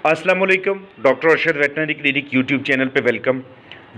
अस्सलाम वालेकुम। Doctor Arshad veterinary clinic YouTube channel पे वेलकम।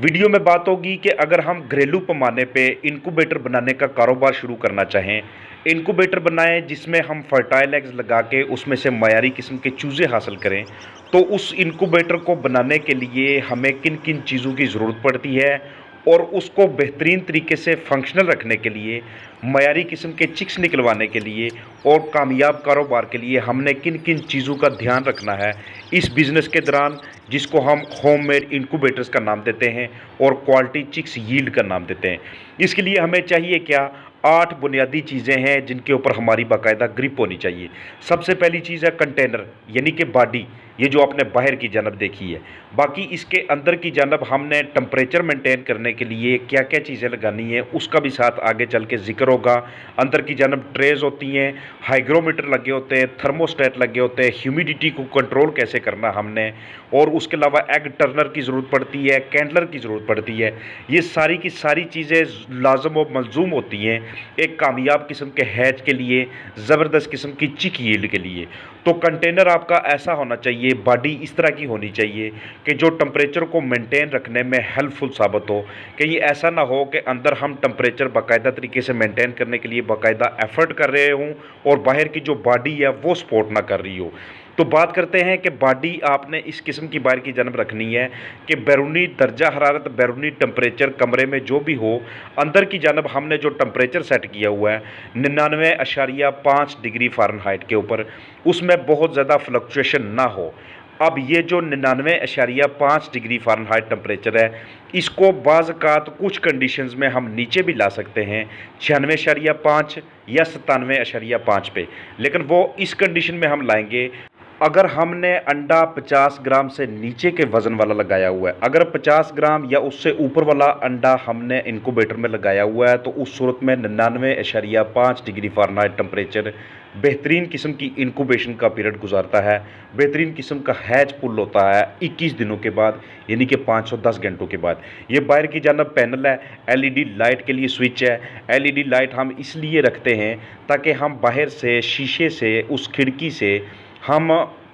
वीडियो में बात होगी कि अगर हम घरेलू पैमाने पे इनक्यूबेटर बनाने का कारोबार शुरू करना चाहें, इनक्यूबेटर बनाएं जिसमें हम फर्टाइल एग्स लगा के उसमें से मयारी किस्म के चूज़े हासिल करें, तो उस इनक्यूबेटर को बनाने के लिए हमें किन किन चीज़ों की ज़रूरत पड़ती है और उसको बेहतरीन तरीके से फंक्शनल रखने के लिए, मयारी किस्म के चिक्स निकलवाने के लिए और कामयाब कारोबार के लिए हमने किन किन चीज़ों का ध्यान रखना है इस बिज़नेस के दौरान, जिसको हम होममेड इनक्यूबेटर्स का नाम देते हैं और क्वालिटी चिक्स यील्ड का नाम देते हैं। इसके लिए हमें चाहिए क्या? 8 बुनियादी चीज़ें हैं जिनके ऊपर हमारी बाकायदा ग्रिप होनी चाहिए। सबसे पहली चीज़ है कंटेनर, यानी कि बॉडी, ये जो आपने बाहर की जानब देखी है। बाकी इसके अंदर की जानब हमने टेम्परेचर मेंटेन करने के लिए क्या क्या चीज़ें लगानी है उसका भी साथ आगे चल के जिक्र होगा। अंदर की जानब ट्रेज होती हैं, हाइग्रोमीटर लगे होते हैं, थर्मोस्टेट लगे होते हैं, ह्यूमिडिटी को कंट्रोल कैसे करना हमने, और उसके अलावा एग टर्नर की ज़रूरत पड़ती है, कैंडलर की ज़रूरत पड़ती है। ये सारी की सारी चीज़ें लाजम व मलजूम होती हैं एक कामयाब किस्म के हैच के लिए, ज़बरदस्त किस्म की चिक यील्ड के लिए। तो कंटेनर आपका ऐसा होना चाहिए, बॉडी इस तरह की होनी चाहिए कि जो टेम्परेचर को मेंटेन रखने में हेल्पफुल साबित हो। कि ये ऐसा ना हो कि अंदर हम टेम्परेचर बाकायदा तरीके से मेंटेन करने के लिए बाकायदा एफर्ट कर रहे हों और बाहर की जो बॉडी है वो सपोर्ट ना कर रही हो। तो बात करते हैं कि बॉडी आपने इस किस्म की बाहर की जानब रखनी है कि बैरूनी दर्जा हरारत, बैरूनी टेम्परेचर कमरे में जो भी हो, अंदर की जानब हमने जो टेम्परेचर सेट किया हुआ है 99.5 डिग्री फ़ारेनहाइट के ऊपर, उसमें बहुत ज़्यादा फ्लक्चुएशन ना हो। अब ये जो 99.5 डिग्री फ़ारेनहाइट टेम्परेचर है, इसको बाज़-औक़ात कुछ कंडीशंस में हम नीचे भी ला सकते हैं 96.5 या 97.5 पे, लेकिन वो इस कंडीशन में हम लाएंगे अगर हमने अंडा 50 ग्राम से नीचे के वज़न वाला लगाया हुआ है। अगर 50 ग्राम या उससे ऊपर वाला अंडा हमने इनक्यूबेटर में लगाया हुआ है तो उस सूरत में 99.5 डिग्री फ़ारेनहाइट टेम्परेचर बेहतरीन किस्म की इनक्यूबेशन का पीरियड गुजारता है, बेहतरीन किस्म का हैच पुल होता है 21 दिनों के बाद, यानी कि 510 घंटों के बाद। ये बाहर की जानब पैनल है, एलईडी लाइट के लिए स्विच है। एलईडी लाइट हम इसलिए रखते हैं ताकि हम बाहर से शीशे से, उस खिड़की से हम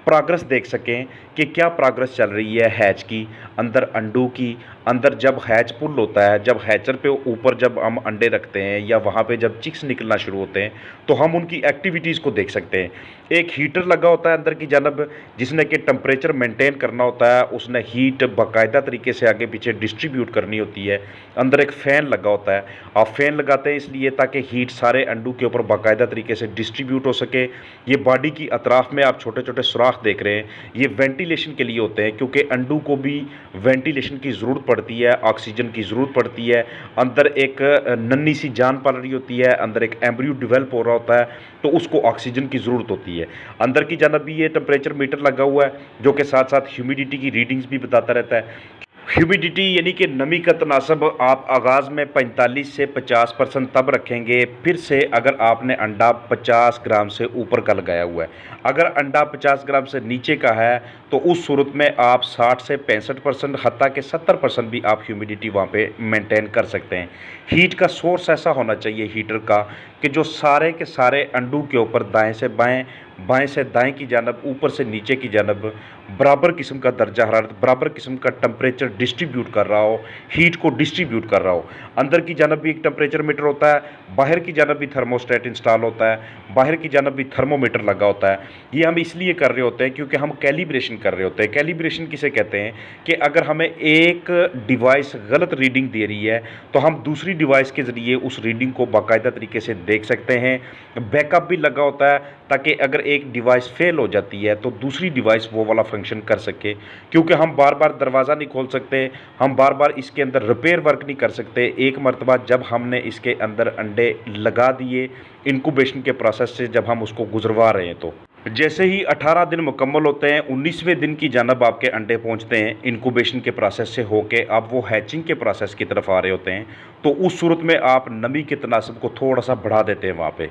प्रोग्रेस देख सकें कि क्या प्रोग्रेस चल रही है हैच की, अंदर अंडों की। अंदर जब हैच पुल होता है, जब हैचर पे ऊपर जब हम अंडे रखते हैं या वहाँ पे जब चिक्स निकलना शुरू होते हैं, तो हम उनकी एक्टिविटीज़ को देख सकते हैं। एक हीटर लगा होता है अंदर की जानब, जिसने कि टेम्परेचर मेंटेन करना होता है, उसने हीट बाकायदा तरीके से आगे पीछे डिस्ट्रीब्यूट करनी होती है। अंदर एक फ़ैन लगा होता है, आप फ़ैन लगाते हैं इसलिए ताकि हीट सारे अंडों के ऊपर बाकायदा तरीके से डिस्ट्रीब्यूट हो सके। ये बॉडी की अतराफ़ में आप छोटे छोटे सुराख देख रहे हैं, ये वेंटिलेशन के लिए होते हैं, क्योंकि अंडों को भी वेंटिलेशन की ज़रूरत पड़ती है, ऑक्सीजन की ज़रूरत पड़ती है। अंदर एक नन्ही सी जान पल रही होती है, अंदर एक एम्ब्रियो डेवलप हो रहा होता है, तो उसको ऑक्सीजन की ज़रूरत होती है। अंदर की जानब भी ये टेम्परेचर मीटर लगा हुआ है जो कि साथ साथ ह्यूमिडिटी की रीडिंग्स भी बताता रहता है। ह्यूमिडिटी यानी कि नमी का तनासब आप आगाज़ में 45 से 50% तब रखेंगे फिर से अगर आपने अंडा 50 ग्राम से ऊपर का लगाया हुआ है। अगर अंडा 50 ग्राम से नीचे का है तो उस सूरत में आप 60 से 65%, हत्ता के 70% भी आप ह्यूमिडिटी वहाँ पे मेंटेन कर सकते हैं। हीट का सोर्स ऐसा होना चाहिए हीटर का कि जो सारे के सारे अंडों के ऊपर दाएँ से बाएँ, बाएं से दाएं की जानब, ऊपर से नीचे की जानब बराबर किस्म का दर्जा हरारत, बराबर किस्म का टेम्परेचर डिस्ट्रीब्यूट कर रहा हो, हीट को डिस्ट्रीब्यूट कर रहा हो। अंदर की जानब भी एक टेम्परेचर मीटर होता है, बाहर की जानब भी थर्मोस्टेट इंस्टॉल होता है, बाहर की जानब भी थर्मोमीटर लगा होता है। ये हम इसलिए कर रहे होते हैं क्योंकि हम कैलिब्रेशन कर रहे होते हैं। कैलिब्रेशन किसे कहते हैं कि अगर हमें एक डिवाइस गलत रीडिंग दे रही है तो हम दूसरी डिवाइस के ज़रिए उस रीडिंग को बाकायदा तरीके से देख सकते हैं। बैकअप भी लगा होता है ताकि अगर एक डिवाइस फेल हो जाती है तो दूसरी डिवाइस वो वाला फंक्शन कर सके, क्योंकि हम बार बार दरवाज़ा नहीं खोल सकते, हम बार बार इसके अंदर रिपेयर वर्क नहीं कर सकते। एक मरतबा जब हमने इसके अंदर अंडे लगा दिए इनक्यूबेशन के प्रोसेस से, जब हम उसको गुजरवा रहे हैं, तो जैसे ही 18 दिन मुकम्मल होते हैं, 19वें दिन की जानब आपके अंडे पहुंचते हैं इनक्यूबेशन के प्रोसेस से होके, अब वो हैचिंग के प्रोसेस की तरफ आ रहे होते हैं। तो उस सूरत में आप नमी के तनासब को थोड़ा सा बढ़ा देते हैं। वहाँ पे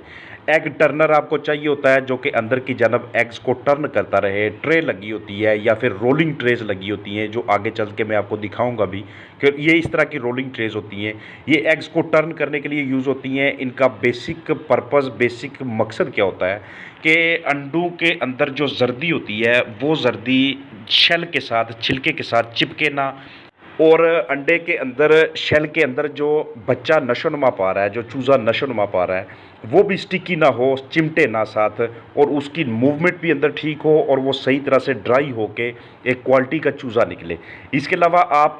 एग टर्नर आपको चाहिए होता है, जो कि अंदर की जानब एग्स को टर्न करता रहे। ट्रे लगी होती है या फिर रोलिंग ट्रेज लगी होती हैं, जो आगे चल के मैं आपको दिखाऊंगा भी कि ये इस तरह की रोलिंग ट्रेज होती हैं। ये एग्स को टर्न करने के लिए यूज़ होती हैं। इनका बेसिक पर्पज़, बेसिक मकसद क्या होता है कि अंडों के अंदर जो जर्दी होती है वो जर्दी शेल के साथ, छिलके के साथ चिपके ना, और अंडे के अंदर, शेल के अंदर जो बच्चा नशोनुमा पा रहा है, जो चूज़ा नशोनुमा पा रहा है, वो भी स्टिकी ना हो, चिमटे ना साथ, और उसकी मूवमेंट भी अंदर ठीक हो और वो सही तरह से ड्राई हो के एक क्वालिटी का चूज़ा निकले। इसके अलावा आप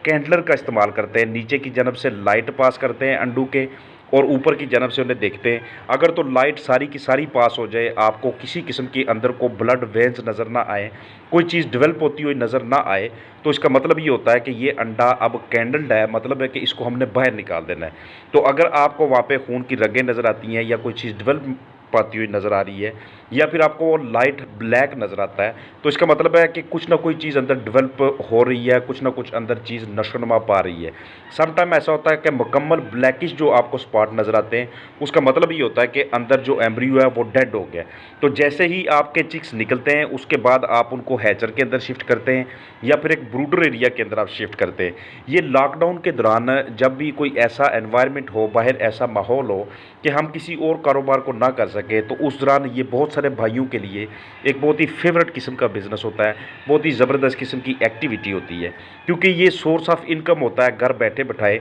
कैंडलर का इस्तेमाल करते हैं, नीचे की जानब से लाइट पास करते हैं अंडों के और ऊपर की जानब से उन्हें देखते हैं। अगर तो लाइट सारी की सारी पास हो जाए, आपको किसी किस्म की अंदर को ब्लड वेन्स नज़र ना आए, कोई चीज़ डेवलप होती हुई नज़र ना आए, तो इसका मतलब ये होता है कि ये अंडा अब कैंडल्ड है, मतलब है कि इसको हमने बाहर निकाल देना है। तो अगर आपको वहाँ पे खून की रगें नज़र आती हैं या कोई चीज़ डेवलप पाती हुई नज़र आ रही है, या फिर आपको वो लाइट ब्लैक नज़र आता है, तो इसका मतलब है कि कुछ ना कोई चीज़ अंदर डेवलप हो रही है, कुछ ना कुछ अंदर चीज़ नशोनुमा पा रही है। समटाइम ऐसा होता है कि मुकम्मल ब्लैकिश जो आपको स्पॉट नज़र आते हैं, उसका मतलब ये होता है कि अंदर जो एम्ब्रियो है वो डेड हो गया। तो जैसे ही आपके चिक्स निकलते हैं, उसके बाद आप उनको हैचर के अंदर शिफ्ट करते हैं या फिर एक ब्रूडर एरिया के अंदर आप शिफ्ट करते हैं। ये लॉकडाउन के दौरान जब भी कोई ऐसा एनवायरनमेंट हो, बाहर ऐसा माहौल हो कि हम किसी और कारोबार को ना कर सके, तो उस दौरान ये बहुत सारे भाइयों के लिए एक बहुत ही फेवरेट किस्म का बिज़नेस होता है, बहुत ही ज़बरदस्त किस्म की एक्टिविटी होती है, क्योंकि ये सोर्स ऑफ इनकम होता है घर बैठे बैठाए।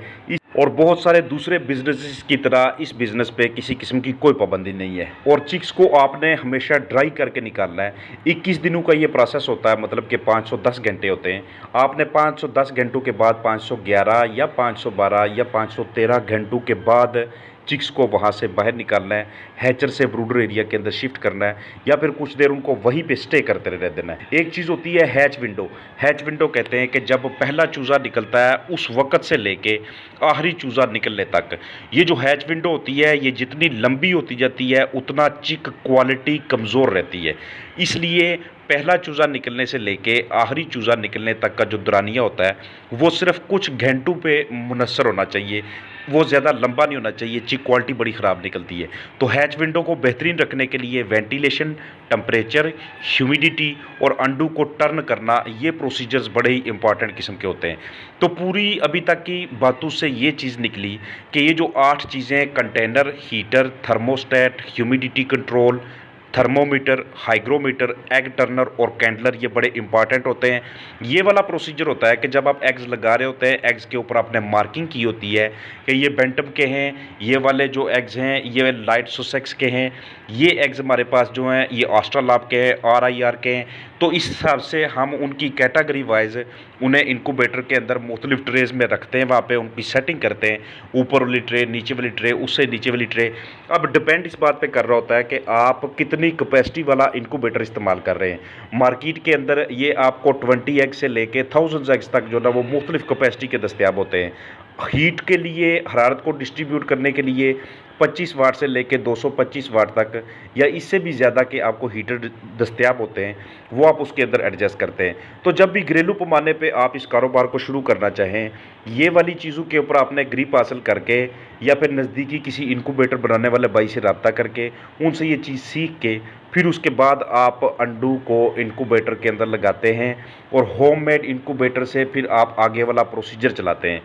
और बहुत सारे दूसरे बिजनेसेस की तरह इस बिज़नेस पे किसी किस्म की कोई पाबंदी नहीं है। और चिक्स को आपने हमेशा ड्राई करके निकालना है। 21 दिनों का ये प्रोसेस होता है, मतलब कि 510 घंटे होते हैं। आपने 510 घंटों के बाद 511 या 512 या 513 घंटों के बाद चिक्स को वहाँ से बाहर निकालना है, हैचर से ब्रूडर एरिया के अंदर शिफ्ट करना है, या फिर कुछ देर उनको वहीं पे स्टे करते रह देना है। एक चीज़ होती है हैच विंडो। हैच विंडो कहते हैं कि जब पहला चूज़ा निकलता है उस वक़्त से लेके आखिरी चूज़ा निकलने तक, ये जो हैच विंडो होती है, ये जितनी लंबी होती जाती है उतना चिक क्वालिटी कमज़ोर रहती है। इसलिए पहला चूज़ा निकलने से लेके आखिरी चूज़ा निकलने तक का जो दौरानिया होता है वो सिर्फ कुछ घंटों पे मुनस्सर होना चाहिए, वो ज़्यादा लंबा नहीं होना चाहिए। चिक क्वालिटी बड़ी ख़राब निकलती है। तो हैच विंडो को बेहतरीन रखने के लिए वेंटिलेशन, टेम्परेचर, ह्यूमिडिटी और अंडू को टर्न करना, ये प्रोसीजर्स बड़े ही इंपॉर्टेंट किस्म के होते हैं। तो पूरी अभी तक की बातों से ये चीज़ निकली कि ये जो 8 चीज़ें, container, heater, thermostat, humidity control, thermometer, hygrometer, egg Turner और कैंडलर, ये बड़े इंपॉर्टेंट होते हैं। ये वाला प्रोसीजर होता है कि जब आप एग्स लगा रहे होते हैं, एग्स के ऊपर आपने मार्किंग की होती है कि ये बेंटम के हैं, ये वाले जो एग्स हैं ये लाइट सुसेक्स के हैं, ये एग्स हमारे पास जो हैं ये ऑस्ट्रालैब के हैं, RIR के हैं। तो इस हिसाब से हम उनकी कैटेगरी वाइज उन्हें इनक्यूबेटर के अंदर मुख्तलिफ ट्रेज में रखते हैं, वहाँ पे उनकी सेटिंग करते हैं, ऊपर वाली ट्रे, नीचे वाली ट्रे, उससे नीचे वाली ट्रे। अब डिपेंड इस बात पे कर रहा होता है कि आप कितनी कैपेसिटी वाला इनक्यूबेटर इस्तेमाल कर रहे हैं। मार्केट के अंदर ये आपको 20 एग्स से लेके 1000 एग्स तक जो ना वो मुख्तलिफ कैपेसिटी के दस्तियाब होते हैं। हीट के लिए, हरारत को डिस्ट्रीब्यूट करने के लिए 25 वाट से लेके 225 वाट तक या इससे भी ज़्यादा के आपको हीटर दस्तियाब होते हैं, वो आप उसके अंदर एडजस्ट करते हैं। तो जब भी घरेलू पैमाने पे आप इस कारोबार को शुरू करना चाहें, ये वाली चीज़ों के ऊपर आपने ग्रिप हासिल करके या फिर नज़दीकी किसी इनक्यूबेटर बनाने वाले भाई से रब्ता करके उनसे ये चीज़ सीख के फिर उसके बाद आप अंडू को इनक्यूबेटर के अंदर लगाते हैं और होममेड इनक्यूबेटर से फिर आप आगे वाला प्रोसीजर चलाते हैं।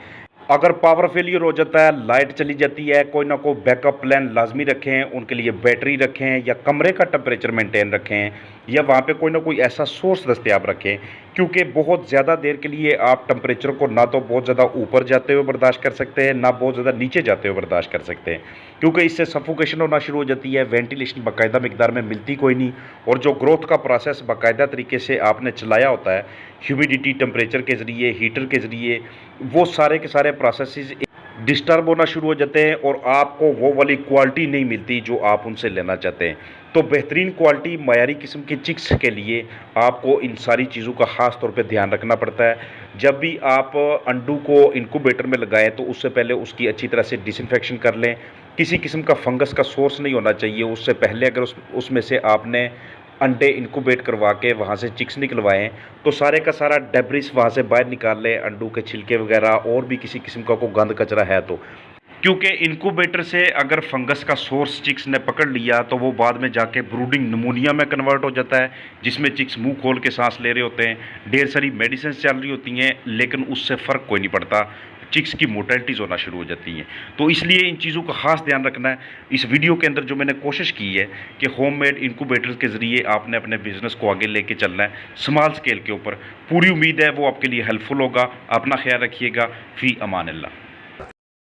अगर पावर फेलियर हो जाता है, लाइट चली जाती है, कोई ना कोई बैकअप प्लान लाजमी रखें, उनके लिए बैटरी रखें या कमरे का टेम्परेचर मेंटेन रखें या वहाँ पे कोई ना कोई ऐसा सोर्स दस्तयाब रखें, क्योंकि बहुत ज़्यादा देर के लिए आप टेम्परेचर को ना तो बहुत ज़्यादा ऊपर जाते हुए बर्दाश्त कर सकते हैं, ना बहुत ज़्यादा नीचे जाते हुए बर्दाश्त कर सकते हैं, क्योंकि इससे सफोकेशन होना शुरू हो जाती है। वेंटिलेशन बाकायदा मिकदार में मिलती कोई नहीं, और जो ग्रोथ का प्रोसेस बाकायदा तरीके से आपने चलाया होता है ह्यूमिडिटी, टेम्परेचर के ज़रिए, हीटर के ज़रिए, वो सारे के सारे प्रोसेसेस डिस्टर्ब होना शुरू हो जाते हैं और आपको वो वाली क्वालिटी नहीं मिलती जो आप उनसे लेना चाहते हैं। तो बेहतरीन क्वालिटी, मयारी किस्म की चिक्स के लिए आपको इन सारी चीज़ों का ख़ास तौर पे ध्यान रखना पड़ता है। जब भी आप अंडू को इनक्यूबेटर में लगाएं तो उससे पहले उसकी अच्छी तरह से डिसइंफेक्शन कर लें। किसी किस्म का फंगस का सोर्स नहीं होना चाहिए उससे पहले। अगर उसमें से आपने अंडे इनक्यूबेट करवा के वहाँ से चिक्स निकलवाएं, तो सारे का सारा डेब्रिस वहाँ से बाहर निकाल लें, अंडों के छिलके वगैरह और भी किसी किस्म का कोई गंद कचरा है तो। क्योंकि इनक्यूबेटर से अगर फंगस का सोर्स चिक्स ने पकड़ लिया तो वो बाद में जाके ब्रूडिंग नमूनिया में कन्वर्ट हो जाता है, जिसमें चिक्स मुंह खोल के सांस ले रहे होते हैं, ढेर सारी मेडिसिन चल रही होती हैं, लेकिन उससे फ़र्क कोई नहीं पड़ता, चिक्स की मोर्टेलिटीज़ होना शुरू हो जाती हैं। तो इसलिए इन चीज़ों का ख़ास ध्यान रखना है। इस वीडियो के अंदर जो मैंने कोशिश की है कि होममेड इनक्यूबेटर के ज़रिए आपने अपने बिज़नेस को आगे लेके चलना है स्मॉल स्केल के ऊपर। पूरी उम्मीद है वो आपके लिए हेल्पफुल होगा। अपना ख्याल रखिएगा। फ़ी अमान अल्लाह।